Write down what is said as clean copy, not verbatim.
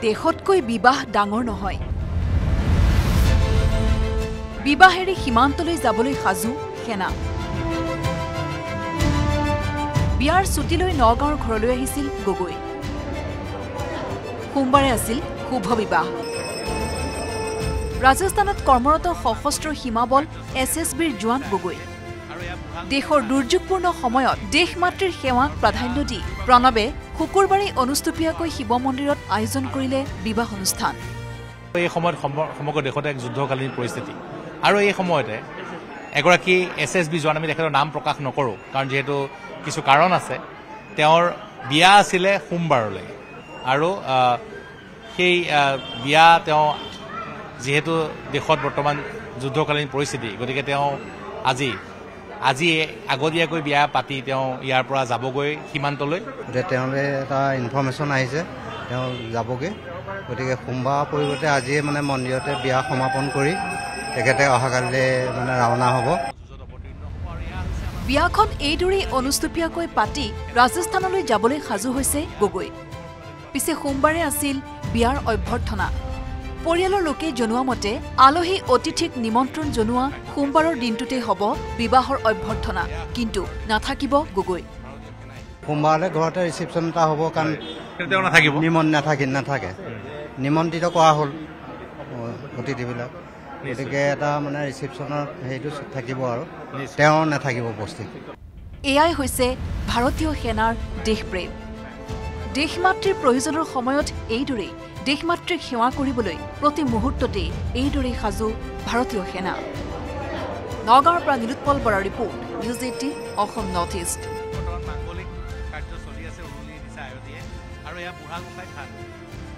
দেশতকৈ বিবাহ ডাঙৰ নহয়। বিবাহেৰে সীমান্তলৈ যাবলৈ সাজু সেনা। বিয়াৰ ছুটীলৈ নগাঁৱৰ ঘৰলৈ আহিছিল গগৈ। সোমবাৰে আছিল শুভ বিবাহ। ৰাজস্থানত কৰ্মৰত সশস্ত্ৰ সীমাবল SSBৰ জোৱান গগৈ। দেশৰ দুৰ্যোগপূৰ্ণ সময়ত দেশমাতৃৰ সেৱাক প্ৰাধান্য দি প্ৰণৱে শুকুৰবাৰে অনুষ্টুপীয়াকৈ শিৱ মন্দিৰত আয়োজন কৰিলে বিবাহ অনুষ্ঠান। এই সময়ত সমগ্ৰ দেশতে এক যুদ্ধকালীন পৰিস্থিতি আৰু এই সময়তে এগৰাকী SSB জোৱান, আমি তেখেতৰ নাম প্ৰকাশ নকৰোঁ কাৰণ যিহেতু কিছু কাৰণ আছে, তেওঁৰ বিয়া আছিলে সোমবাৰলৈ আৰু সেই বিয়া তেওঁ যিহেতু দেশত বৰ্তমান যুদ্ধকালীন পৰিস্থিতি, গতিকে তেওঁ আজি আগতীয়াকৈ বিয়া পাতি তেওঁ ইয়াৰ পৰা যাবগৈ সীমান্তলৈ। তেওঁলৈ এটা ইনফৰ্মেশ্যন আহিছে, তেওঁ যাবগৈ, গতিকে সোমবাৰ পৰিৱৰ্তে আজিয়ে মানে মন্দিৰতে বিয়া সমাপন কৰি তেখেতে অহাকালিলৈ মানে ৰাওনা হ'ব। বিয়াখন এইদৰেই অনুষ্টুপীয়াকৈ পাতি ৰাজস্থানলৈ যাবলৈ সাজু হৈছে গগৈ। পিছে সোমবাৰে আছিল বিয়াৰ অভ্যৰ্থনা। পৰিয়ালৰ লোকে জনোৱা মতে আলহী অতিথিক নিমন্ত্ৰণ জনোৱা সোমবাৰৰ দিনটোতে হ'ব বিবাহৰ অভ্যৰ্থনা, কিন্তু নাথাকিব গগৈ। সোমবাৰলৈ ঘৰতে ৰিচিপশ্যন এটা হ'ব, কাৰণ নাথাকে নিমন্ত্ৰিত কৰা হ'ল অতিথিবিলাক, গতিকে এটা মানে ৰিচিপশ্যনৰ হেৰিটো থাকিব আৰু তেওঁ নাথাকিব উপস্থিত। এয়াই হৈছে ভাৰতীয় সেনাৰ দেশপ্ৰেম। দেশমাতৃৰ প্ৰয়োজনৰ সময়ত এইদৰেই দেশমাতৃক সেৱা কৰিবলৈ প্ৰতি মুহূৰ্ততেই এইদৰেই সাজু ভাৰতীয় সেনা। নগাঁৱৰ পৰা নীলোৎপল বৰাৰ report, news 18 Assam north east. মাংগলিক কাৰ্য চলি আছে, উৰুলি দিছে আয়তীয়ে আৰু এয়া বুঢ়াগোসাঁই থান।